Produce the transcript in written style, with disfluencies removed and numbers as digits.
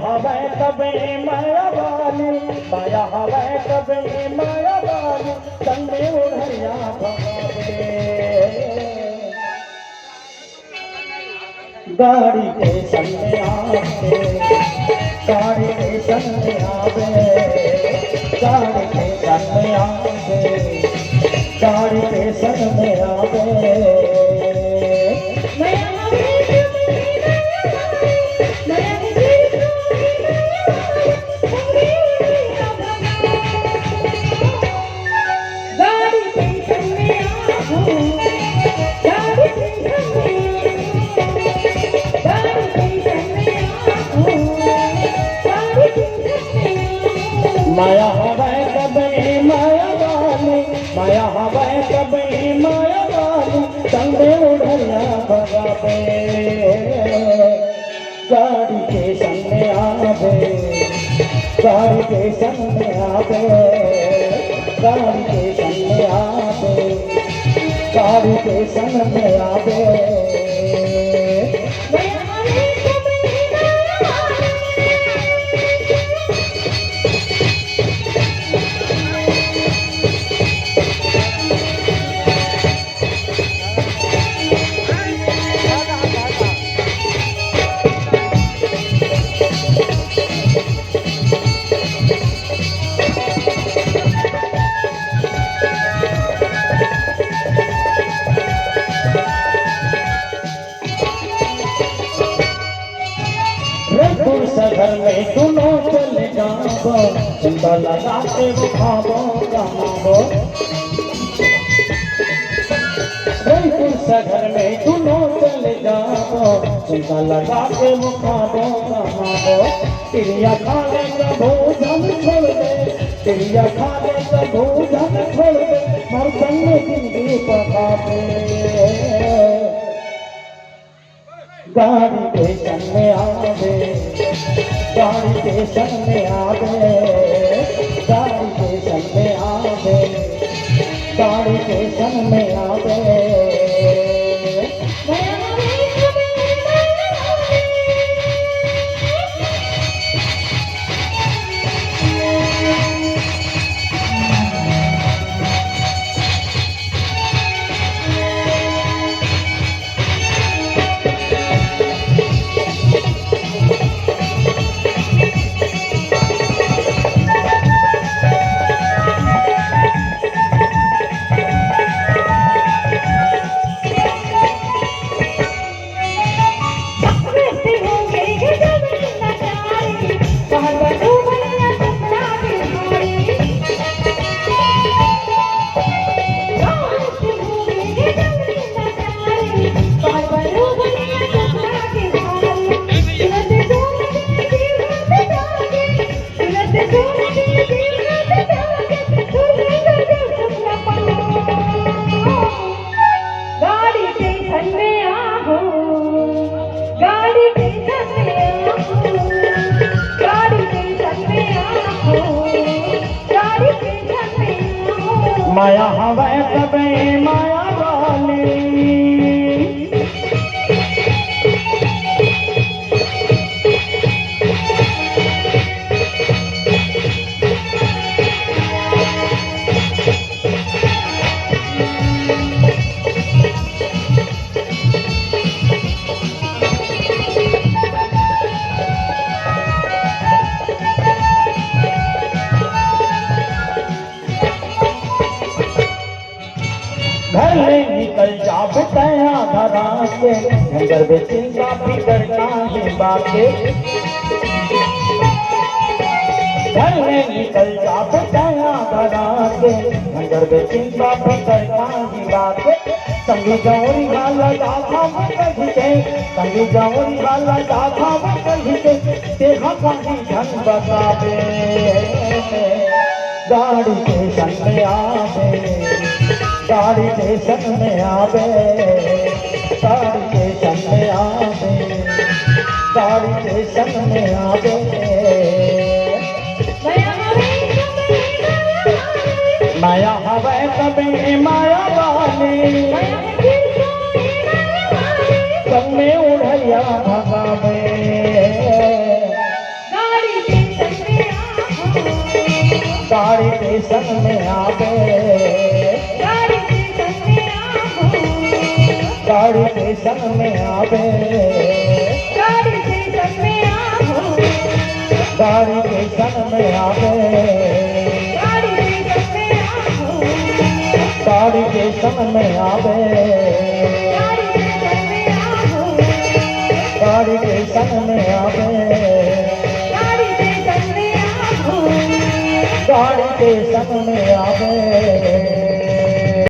हवे कबे माया वाली, माया हवे कबे माया वाली, संग में उड़ैया भगावे। गाड़ी के संग में आवे, गाड़ी के संग में आवे, गाड़ी के संग में आवे, गाड़ी के संग में आवे। माया हवे कबे माया वाली, माया हवे कबे माया वाली, संग में उड़ैया भगावे। गाड़ी के संग में आवे, गाड़ी के संग में आवे, गाड़ी के संग में आवे, गाड़ी के संग में आवे। घर में दोनों चले जाबो, चिंता लगा के खाबो कमाबो। घर में दोनों चले जाबो, चिंता लगा के खाबो कमाबो। चिड़िया खा ले तो भोजन छोड़ दे, चिड़िया खा ले तो भोजन छोड़ दे, मर संग जिंदगी पकावे। गाड़ी के संग में आवे, गाड़ी के संग में आवे, गाड़ी के संग में आवे, गाड़ी के संग में आवे। माया हवे कबे माया वाली, घर में निकल जा बताया धरा के, नगर बेचिंगा फिकर काहे बाके। घर में निकल जा बताया धरा के, नगर बेचिंगा फिकर काहे बाके। संगी जौरी वाला जाधा कही के, संगी जौरी वाला जाधा कही के, देखा कहीं धन बतावे। गाड़ी के संग में आवे, गाड़ी के संग में आवे, गाड़ी के संग में आवे, गाड़ी के संग में आवे। माया हवे कबे माया वाली, संग में उड़ैया भगावे। के संग में आवे, गाड़ी के संग में आहो, गाड़ी के संग में आवे, गाड़ी के संग में आहो, गाड़ी के संग में आवे, गाड़ी के संग में आहो, गाड़ी के संग में आवे, गाड़ी के संग में आहो, गाड़ी के संग में आवे, गाड़ी के संग में आहो, गाड़ी के संग में आवे,